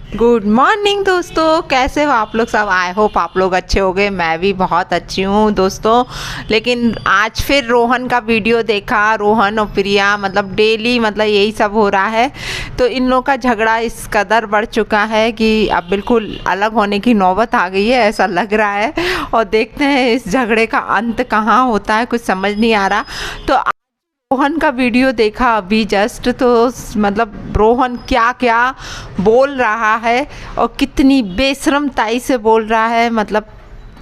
Good morning दोस्तों, कैसे हो आप लोग सब। आई होप आप लोग अच्छे हो गए। मैं भी बहुत अच्छी हूँ दोस्तों। लेकिन आज फिर रोहन का वीडियो देखा। रोहन और प्रिया मतलब डेली मतलब यही सब हो रहा है। तो इन लोगों का झगड़ा इस कदर बढ़ चुका है कि अब बिल्कुल अलग होने की नौबत आ गई है, ऐसा लग रहा है। और देखते हैं इस झगड़े का अंत कहाँ होता है, कुछ समझ नहीं आ रहा। तो रोहन का वीडियो देखा अभी जस्ट, तो मतलब रोहन क्या क्या बोल रहा है और कितनी बेशर्मताई से बोल रहा है। मतलब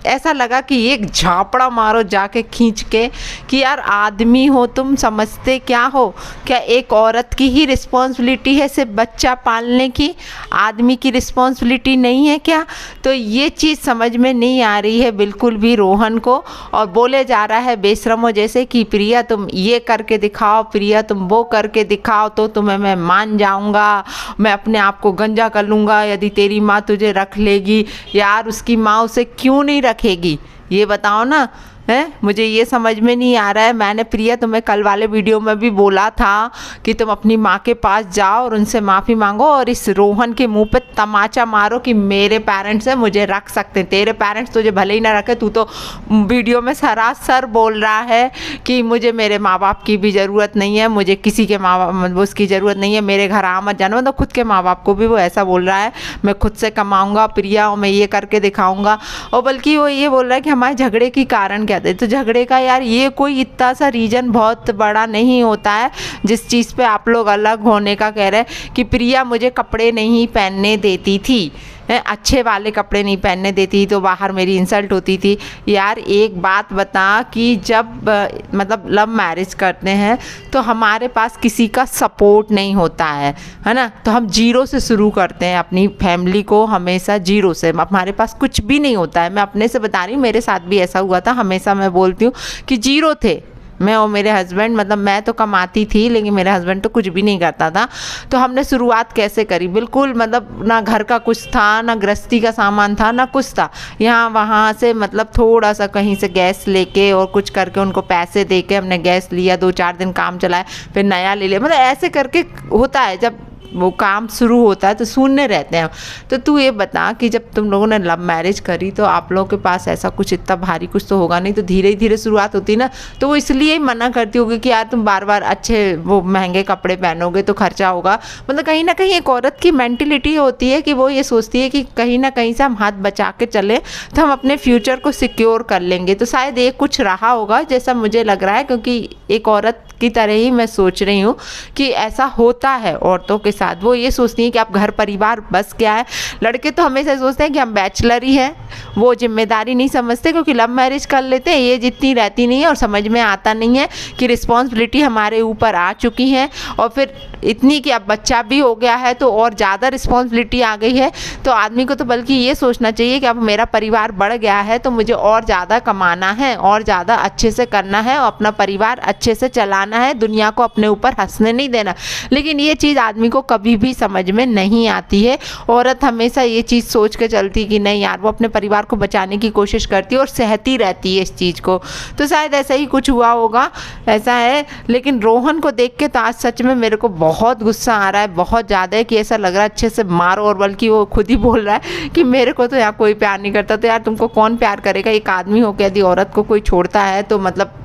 ऐसा लगा कि एक झापड़ा मारो जाके खींच के कि यार आदमी हो तुम, समझते क्या हो। क्या एक औरत की ही रिस्पॉन्सिबिलिटी है सिर्फ बच्चा पालने की, आदमी की रिस्पॉन्सिबिलिटी नहीं है क्या। तो ये चीज़ समझ में नहीं आ रही है बिल्कुल भी रोहन को। और बोले जा रहा है बेशरमो जैसे कि प्रिया तुम ये करके दिखाओ, प्रिया तुम वो करके दिखाओ तो तुम्हें मैं मान जाऊंगा, मैं अपने आप को गंजा कर लूँगा यदि तेरी माँ तुझे रख लेगी। यार उसकी माँ उसे क्यों नहीं रखेगी, ये बताओ ना। है मुझे ये समझ में नहीं आ रहा है। मैंने प्रिया तुम्हें कल वाले वीडियो में भी बोला था कि तुम अपनी माँ के पास जाओ और उनसे माफ़ी मांगो और इस रोहन के मुंह पे तमाचा मारो कि मेरे पेरेंट्स हैं, मुझे रख सकते हैं। तेरे पेरेंट्स तुझे भले ही ना रखे, तू तो वीडियो में सरासर बोल रहा है कि मुझे मेरे माँ बाप की भी ज़रूरत नहीं है, मुझे किसी के माँ बाप उसकी ज़रूरत नहीं है, मेरे घर आ मत जाना। मतलब खुद के माँ बाप को भी वो ऐसा बोल रहा है, मैं खुद से कमाऊँगा प्रिया और मैं ये करके दिखाऊँगा। और बल्कि वो ये बोल रहा है कि हमारे झगड़े की कारण क्या थे। तो झगड़े का यार ये कोई इतना सा रीजन बहुत बड़ा नहीं होता है जिस चीज़ पे आप लोग अलग होने का कह रहे हैं कि प्रिया मुझे कपड़े नहीं पहनने देती थी, अच्छे वाले कपड़े नहीं पहनने देती तो बाहर मेरी इंसल्ट होती थी। यार एक बात बता कि जब मतलब लव मैरिज करते हैं तो हमारे पास किसी का सपोर्ट नहीं होता है ना। तो हम जीरो से शुरू करते हैं अपनी फैमिली को, हमेशा जीरो से। हमारे पास कुछ भी नहीं होता है। मैं अपने से बता रही हूँ, मेरे साथ भी ऐसा हुआ था। हमेशा मैं बोलती हूँ कि जीरो थे मैं और मेरे हस्बैंड। मतलब मैं तो कमाती थी लेकिन मेरे हस्बैंड तो कुछ भी नहीं करता था। तो हमने शुरुआत कैसे करी, बिल्कुल मतलब ना घर का कुछ था, ना गृहस्थी का सामान था, ना कुछ था। यहाँ वहाँ से मतलब थोड़ा सा कहीं से गैस लेके और कुछ करके उनको पैसे दे के हमने गैस लिया, 2-4 दिन काम चलाए, फिर नया ले लिया। मतलब ऐसे करके होता है, जब वो काम शुरू होता है तो शून्य रहते हैं। तो तू ये बता कि जब तुम लोगों ने लव मैरिज करी तो आप लोगों के पास ऐसा कुछ इतना भारी कुछ तो होगा नहीं, तो धीरे धीरे शुरुआत होती ना। तो वो इसलिए ही मना करती होगी कि यार तुम बार बार अच्छे वो महंगे कपड़े पहनोगे तो खर्चा होगा। मतलब कहीं ना कहीं एक औरत की मेंटिलिटी होती है कि वो ये सोचती है कि कहीं ना कहीं से हम हाथ बचा के चले तो हम अपने फ्यूचर को सिक्योर कर लेंगे। तो शायद ये कुछ रहा होगा जैसा मुझे लग रहा है, क्योंकि एक औरत की तरह ही मैं सोच रही हूँ कि ऐसा होता है औरतों के साथ। वो ये सोचती हैं कि आप घर परिवार बस क्या है। लड़के तो हमेशा सोचते हैं कि हम बैचलर ही हैं, वो जिम्मेदारी नहीं समझते क्योंकि लव मैरिज कर लेते हैं, ये जितनी रहती नहीं है और समझ में आता नहीं है कि रिस्पॉन्सिबिलिटी हमारे ऊपर आ चुकी है। और फिर इतनी कि अब बच्चा भी हो गया है तो और ज़्यादा रिस्पॉन्सिबिलिटी आ गई है। तो आदमी को तो बल्कि ये सोचना चाहिए कि अब मेरा परिवार बढ़ गया है तो मुझे और ज़्यादा कमाना है और ज़्यादा अच्छे से करना है और अपना परिवार अच्छे से चलाना है, दुनिया को अपने ऊपर हंसने नहीं देना। लेकिन ये चीज़ आदमी को कभी भी समझ में नहीं आती है। औरत हमेशा ये चीज़ सोच के चलती कि नहीं यार, वो अपने परिवार को बचाने की कोशिश करती है और सहती रहती है इस चीज़ को। तो शायद ऐसा ही कुछ हुआ होगा, ऐसा है। लेकिन रोहन को देख के तो आज सच में मेरे को बहुत गुस्सा आ रहा है, बहुत ज़्यादा है कि ऐसा लग रहा है अच्छे से मारो। और बल्कि वो खुद ही बोल रहा है कि मेरे को तो यहाँ कोई प्यार नहीं करता। तो यार तुमको कौन प्यार करेगा। एक आदमी हो के यदि औरत को कोई छोड़ता है तो मतलब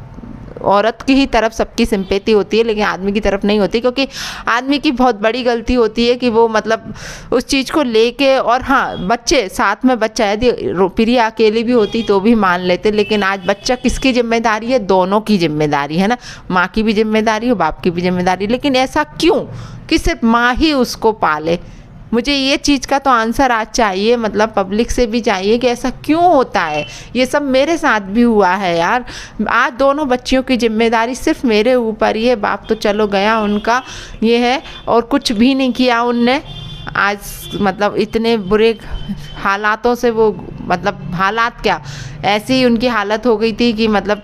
औरत की ही तरफ सबकी सिंपैथी होती है लेकिन आदमी की तरफ नहीं होती, क्योंकि आदमी की बहुत बड़ी गलती होती है कि वो मतलब उस चीज़ को लेके। और हाँ, बच्चे साथ में, बच्चा यदि प्रिया अकेली भी होती तो भी मान लेते, लेकिन आज बच्चा किसकी जिम्मेदारी है, दोनों की जिम्मेदारी है ना। माँ की भी जिम्मेदारी हो, बाप की भी जिम्मेदारी। लेकिन ऐसा क्यों कि सिर्फ माँ ही उसको पाले। मुझे ये चीज़ का तो आंसर आज चाहिए, मतलब पब्लिक से भी चाहिए कि ऐसा क्यों होता है। ये सब मेरे साथ भी हुआ है यार। आज दोनों बच्चियों की जिम्मेदारी सिर्फ मेरे ऊपर ही है। बाप तो चलो गया उनका, ये है, और कुछ भी नहीं किया उनने। आज मतलब इतने बुरे हालातों से वो, मतलब हालात क्या, ऐसी ही उनकी हालत हो गई थी कि मतलब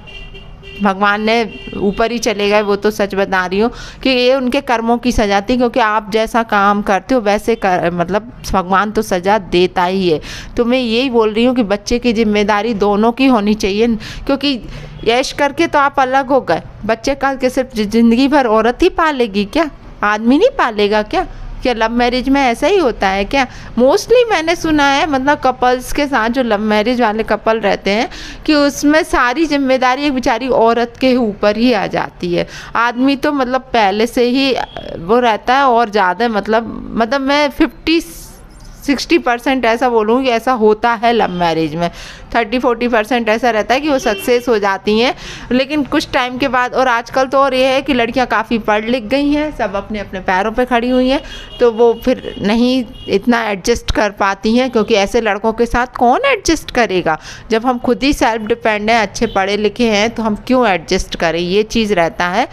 भगवान ने ऊपर ही चले गए। वो तो सच बता रही हूँ कि ये उनके कर्मों की सजा थी, क्योंकि आप जैसा काम करते हो वैसे मतलब भगवान तो सजा देता ही है। तो मैं यही बोल रही हूँ कि बच्चे की जिम्मेदारी दोनों की होनी चाहिए, क्योंकि ऐश करके तो आप अलग हो गए। बच्चे का सिर्फ ज़िंदगी भर औरत ही पालेगी क्या, आदमी नहीं पालेगा क्या। क्या लव मैरिज में ऐसा ही होता है क्या? मोस्टली मैंने सुना है, मतलब कपल्स के साथ जो लव मैरिज वाले कपल रहते हैं कि उसमें सारी जिम्मेदारी एक बेचारी औरत के ऊपर ही आ जाती है। आदमी तो मतलब पहले से ही वो रहता है और ज़्यादा मतलब मैं 50-60% ऐसा बोलूँ कि ऐसा होता है लव मैरिज में। 30-40% ऐसा रहता है कि वो सक्सेस हो जाती हैं, लेकिन कुछ टाइम के बाद। और आजकल तो और ये है कि लड़कियां काफ़ी पढ़ लिख गई हैं, सब अपने अपने पैरों पे खड़ी हुई हैं, तो वो फिर नहीं इतना एडजस्ट कर पाती हैं, क्योंकि ऐसे लड़कों के साथ कौन एडजस्ट करेगा? जब हम खुद ही सेल्फ डिपेंड हैं, अच्छे पढ़े लिखे हैं, तो हम क्यों एडजस्ट करें? ये चीज़ रहता है।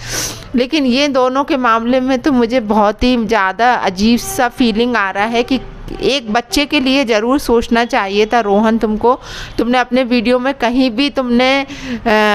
लेकिन ये दोनों के मामले में तो मुझे बहुत ही ज़्यादा अजीब सा फीलिंग आ रहा है कि एक बच्चे के लिए ज़रूर सोचना चाहिए था रोहन तुमने अपने वीडियो में कहीं भी तुमने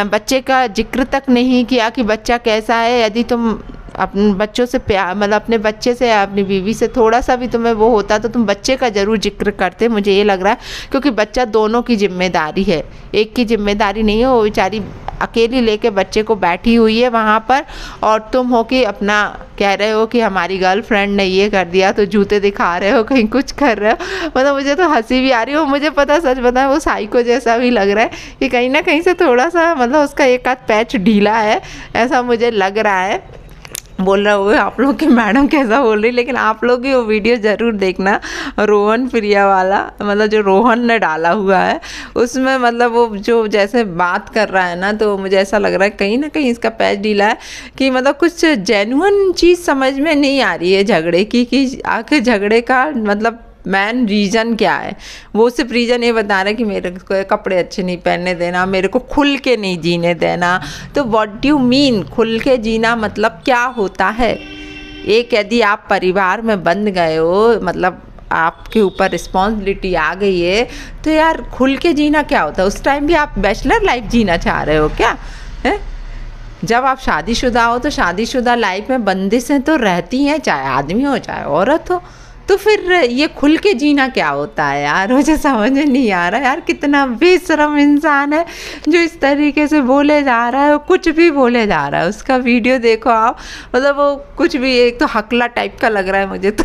बच्चे का जिक्र तक नहीं किया कि बच्चा कैसा है। यदि तुम अपने बच्चों से प्यार, मतलब अपने बच्चे से या अपनी बीवी से थोड़ा सा भी तुम्हें वो होता तो तुम बच्चे का ज़रूर जिक्र करते, मुझे ये लग रहा है, क्योंकि बच्चा दोनों की जिम्मेदारी है, एक की जिम्मेदारी नहीं है। वो बेचारी अकेली लेके बच्चे को बैठी हुई है वहाँ पर, और तुम हो कि अपना कह रहे हो कि हमारी गर्लफ्रेंड ने ये कर दिया, तो जूते दिखा रहे हो, कहीं कुछ कर रहे हो। मतलब मुझे तो हंसी भी आ रही हो। मुझे पता, सच बताएं, वो साइको जैसा भी लग रहा है कि कहीं ना कहीं से थोड़ा सा मतलब उसका एक आध पैच ढीला है, ऐसा मुझे लग रहा है। बोल रहा होगा आप लोग कि मैडम कैसा बोल रही, लेकिन आप लोग भी वो वीडियो ज़रूर देखना, रोहन प्रिया वाला, मतलब जो रोहन ने डाला हुआ है उसमें, मतलब वो जो जैसे बात कर रहा है ना, तो मुझे ऐसा लग रहा है कहीं ना कहीं इसका पैच ढीला है, कि मतलब कुछ जेन्युइन चीज़ समझ में नहीं आ रही है झगड़े की, कि आखिर झगड़े का मतलब मैन रीज़न क्या है। वो सिर्फ रीज़न ये बता रहे कि मेरे को कपड़े अच्छे नहीं पहनने देना, मेरे को खुल के नहीं जीने देना। तो व्हाट डू मेन खुल के जीना, मतलब क्या होता है? एक यदि आप परिवार में बंध गए हो, मतलब आपके ऊपर रिस्पॉन्सिबिलिटी आ गई है, तो यार खुल के जीना क्या होता है? उस टाइम भी आप बैचलर लाइफ जीना चाह रहे हो क्या है? जब आप शादीशुदा हो तो शादीशुदा लाइफ में बंदिशें तो रहती हैं, चाहे आदमी हो चाहे औरत हो। तो फिर ये खुल के जीना क्या होता है यार? मुझे समझ में नहीं आ रहा यार, कितना बेशरम इंसान है जो इस तरीके से बोले जा रहा है, कुछ भी बोले जा रहा है। उसका वीडियो देखो आप, मतलब वो कुछ भी, एक तो हकला टाइप का लग रहा है मुझे तो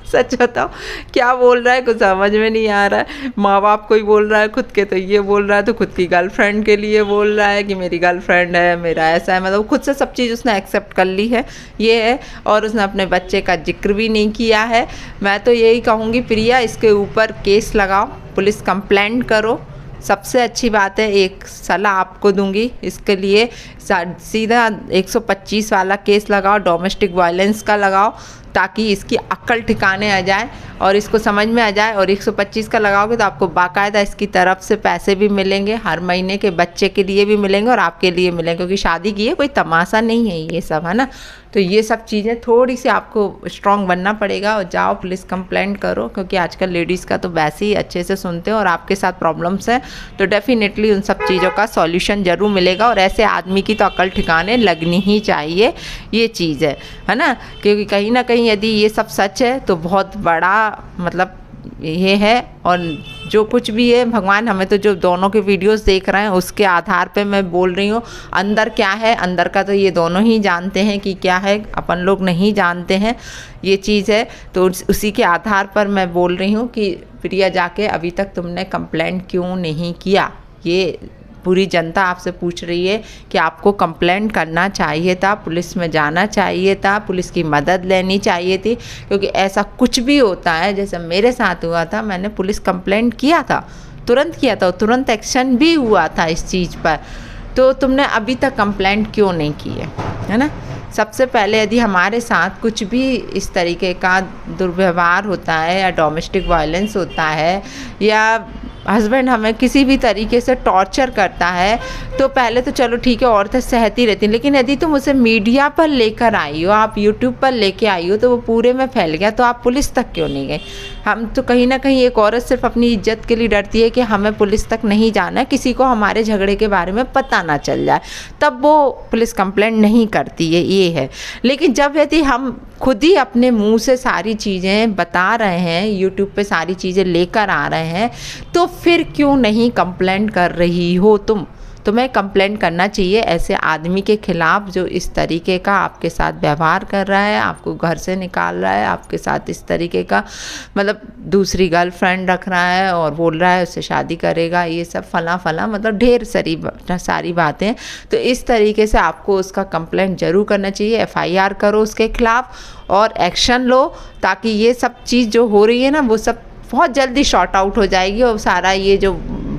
सच बताओ क्या बोल रहा है कुछ समझ में नहीं आ रहा है। माँ बाप को ही बोल रहा है खुद के, तो ये बोल रहा है, तो खुद की गर्लफ्रेंड के लिए बोल रहा है कि मेरी गर्लफ्रेंड है, मेरा ऐसा है, मतलब खुद से सब चीज़ उसने एक्सेप्ट कर ली है, ये है। और उसने अपने बच्चे का जिक्र भी नहीं किया है। मैं तो यही कहूँगी प्रिया, इसके ऊपर केस लगाओ, पुलिस कंप्लेंट करो। सबसे अच्छी बात है, एक सलाह आपको दूंगी इसके लिए, सीधा 125 वाला केस लगाओ, डोमेस्टिक वायलेंस का लगाओ, ताकि इसकी अक्ल ठिकाने आ जाए और इसको समझ में आ जाए। और 125 का लगाओगे तो आपको बाकायदा इसकी तरफ से पैसे भी मिलेंगे, हर महीने के बच्चे के लिए भी मिलेंगे और आपके लिए मिलेंगे, क्योंकि शादी की है, कोई तमाशा नहीं है ये सब, है ना। तो ये सब चीज़ें थोड़ी सी आपको स्ट्रांग बनना पड़ेगा, और जाओ पुलिस कंप्लेंट करो, क्योंकि आजकल लेडीज़ का तो वैसे ही अच्छे से सुनते हो और आपके साथ प्रॉब्लम्स हैं, तो डेफिनेटली उन सब चीज़ों का सॉल्यूशन ज़रूर मिलेगा। और ऐसे आदमी की तो अकल ठिकाने लगनी ही चाहिए, ये चीज़ है ना। क्योंकि कहीं ना कहीं यदि ये सब सच है तो बहुत बड़ा मतलब ये है। और जो कुछ भी है, भगवान हमें तो जो दोनों के वीडियोस देख रहे हैं उसके आधार पे मैं बोल रही हूँ। अंदर क्या है, अंदर का तो ये दोनों ही जानते हैं कि क्या है, अपन लोग नहीं जानते हैं, ये चीज़ है। तो उसी के आधार पर मैं बोल रही हूँ कि प्रिया जाके अभी तक तुमने कंप्लेंट क्यों नहीं किया। ये पूरी जनता आपसे पूछ रही है कि आपको कंप्लेंट करना चाहिए था, पुलिस में जाना चाहिए था, पुलिस की मदद लेनी चाहिए थी। क्योंकि ऐसा कुछ भी होता है, जैसे मेरे साथ हुआ था, मैंने पुलिस कंप्लेंट किया था, तुरंत किया था, तुरंत एक्शन भी हुआ था इस चीज़ पर। तो तुमने अभी तक कंप्लेंट क्यों नहीं की है ना। सबसे पहले यदि हमारे साथ कुछ भी इस तरीके का दुर्व्यवहार होता है या डोमेस्टिक वायलेंस होता है या हस्बैंड हमें किसी भी तरीके से टॉर्चर करता है, तो पहले तो चलो ठीक है, औरतें सहती रहती हैं। लेकिन यदि तुम उसे मीडिया पर लेकर आई हो, आप यूट्यूब पर लेके आई हो, तो वो पूरे में फैल गया, तो आप पुलिस तक क्यों नहीं गए। हम तो कहीं ना कहीं एक औरत सिर्फ अपनी इज्जत के लिए डरती है कि हमें पुलिस तक नहीं जाना है, किसी को हमारे झगड़े के बारे में पता ना चल जाए, तब वो पुलिस कंप्लेंट नहीं करती है, ये है। लेकिन जब यदि हम खुद ही अपने मुंह से सारी चीज़ें बता रहे हैं, यूट्यूब पे सारी चीज़ें लेकर आ रहे हैं, तो फिर क्यों नहीं कंप्लेंट कर रही हो तुम। तुम्हें कंप्लेन करना चाहिए ऐसे आदमी के खिलाफ़ जो इस तरीके का आपके साथ व्यवहार कर रहा है, आपको घर से निकाल रहा है, आपके साथ इस तरीके का मतलब दूसरी गर्लफ्रेंड रख रहा है और बोल रहा है उससे शादी करेगा, ये सब फला फला मतलब ढेर सारी बातें। तो इस तरीके से आपको उसका कंप्लेंट ज़रूर करना चाहिए, FIR करो उसके खिलाफ़ और एक्शन लो, ताकि ये सब चीज़ जो हो रही है ना वो सब बहुत जल्दी शॉर्ट आउट हो जाएगी और सारा ये जो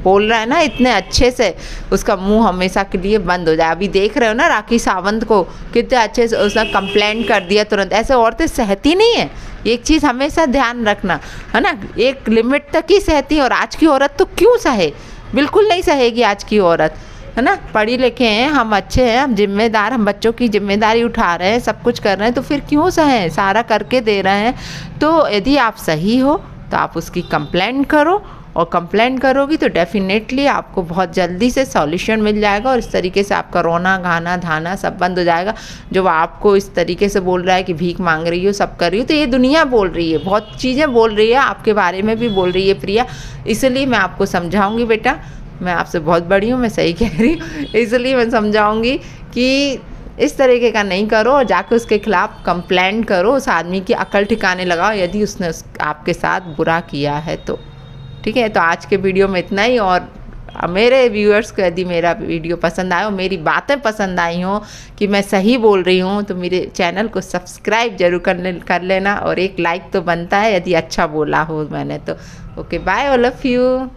बोल रहा है ना इतने अच्छे से, उसका मुंह हमेशा के लिए बंद हो जाए। अभी देख रहे हो ना राखी सावंत को कितने अच्छे से उसने कंप्लेंट कर दिया तुरंत। ऐसे औरतें सहती नहीं है, एक चीज़ हमेशा ध्यान रखना है ना, एक लिमिट तक ही सहती है। और आज की औरत तो क्यों सहे, बिल्कुल नहीं सहेगी आज की औरत, है ना। पढ़ी लिखे हैं हम, अच्छे हैं हम, जिम्मेदार, हम बच्चों की जिम्मेदारी उठा रहे हैं, सब कुछ कर रहे हैं, तो फिर क्यों सहें, सारा करके दे रहे हैं। तो यदि आप सही हो तो आप उसकी कंप्लेंट करो, और कंप्लेंट करोगी तो डेफिनेटली आपको बहुत जल्दी से सॉल्यूशन मिल जाएगा और इस तरीके से आपका रोना गाना धाना सब बंद हो जाएगा। जो आपको इस तरीके से बोल रहा है कि भीख मांग रही हो, सब कर रही हो, तो ये दुनिया बोल रही है, बहुत चीज़ें बोल रही है, आपके बारे में भी बोल रही है प्रिया। इसलिए मैं आपको समझाऊँगी बेटा, मैं आपसे बहुत बड़ी हूँ, मैं सही कह रही हूँ, इसलिए मैं समझाऊँगी कि इस तरीके का नहीं करो और जाके उसके खिलाफ़ कंप्लेंट करो, उस आदमी की अकल ठिकाने लगाओ यदि उसने आपके साथ बुरा किया है तो। ठीक है, तो आज के वीडियो में इतना ही। और मेरे व्यूअर्स को यदि मेरा वीडियो पसंद आया हो, मेरी बातें पसंद आई हो कि मैं सही बोल रही हूँ, तो मेरे चैनल को सब्सक्राइब जरूर कर लेना और एक लाइक तो बनता है यदि अच्छा बोला हो मैंने तो। Okay bye, I love you.